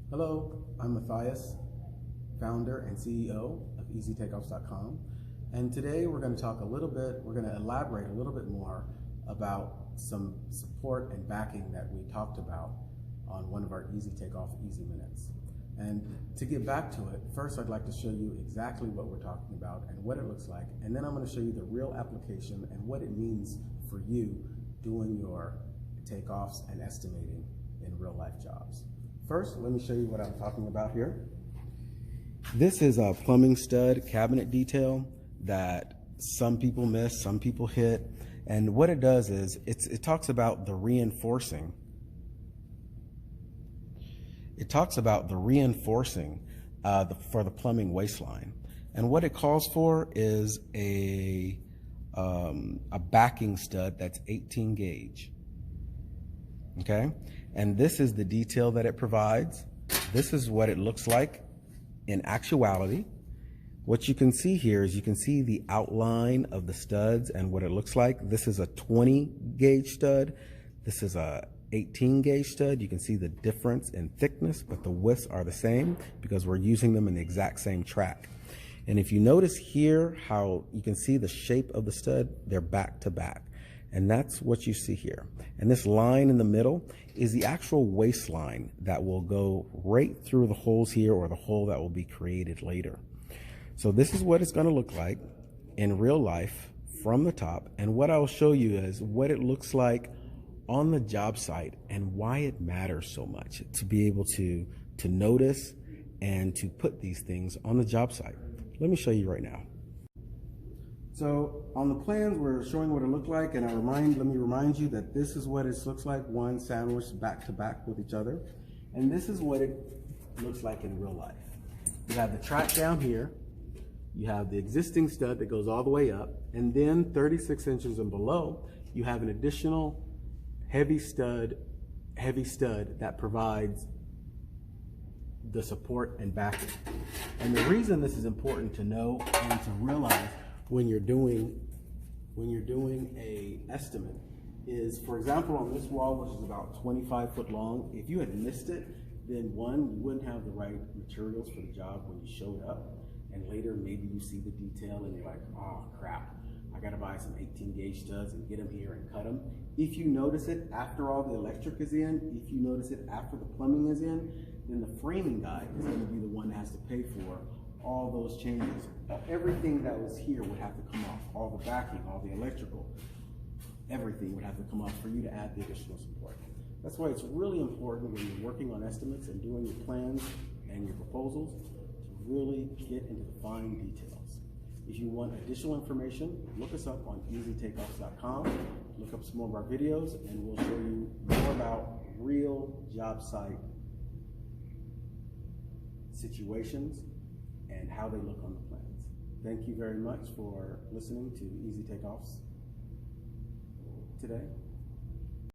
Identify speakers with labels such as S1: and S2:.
S1: Hello, I'm Matthias, founder and CEO of EasyTakeoffs.com. And today we're going to elaborate a little bit more about some support and backing that we talked about on one of our Easy Takeoff Easy Minutes. And to get back to it, first I'd like to show you exactly what we're talking about and what it looks like. And then I'm going to show you the real application and what it means for you doing your takeoffs and estimating in real life jobs. First, let me show you what I'm talking about here. This is a plumbing stud cabinet detail that some people miss, some people hit. And what it does is it talks about the reinforcing. It talks about the reinforcing for the plumbing waistline. And what it calls for is a backing stud that's 18 gauge. Okay, and this is the detail that it provides. This is what it looks like in actuality. What you can see here is you can see the outline of the studs and what it looks like. This is a 20 gauge stud. This is a 18 gauge stud. You can see the difference in thickness, but the widths are the same because we're using them in the exact same track. And if you notice here how you can see the shape of the stud, they're back to back. And that's what you see here. And this line in the middle is the actual waistline that will go right through the holes here, or the hole that will be created later. So this is what it's going to look like in real life from the top. And what I'll show you is what it looks like on the job site and why it matters so much to be able to notice and to put these things on the job site. Let me show you right now. So on the plans, we're showing what it looked like, and let me remind you that this is what it looks like, one sandwiched back to back with each other. And this is what it looks like in real life. You have the track down here, you have the existing stud that goes all the way up, and then 36 inches and below, you have an additional heavy stud that provides the support and backing. And the reason this is important to know and to realize when you're doing a estimate is, for example, on this wall, which is about 25 foot long, if you had missed it, then one, you wouldn't have the right materials for the job when you showed up, and later maybe you see the detail and you're like, oh crap, I gotta buy some 18 gauge studs and get them here and cut them. If you notice it after all the electric is in, if you notice it after the plumbing is in, then the framing guy is going to be the one that has to pay for all those changes. Everything that was here would have to come off. All the backing, all the electrical, everything would have to come off for you to add the additional support. That's why it's really important when you're working on estimates and doing your plans and your proposals to really get into the fine details. If you want additional information, look us up on EasyTakeoffs.com. Look up some more of our videos, and we'll show you more about real job site situations and how they look on the plans. Thank you very much for listening to Easy Takeoffs today.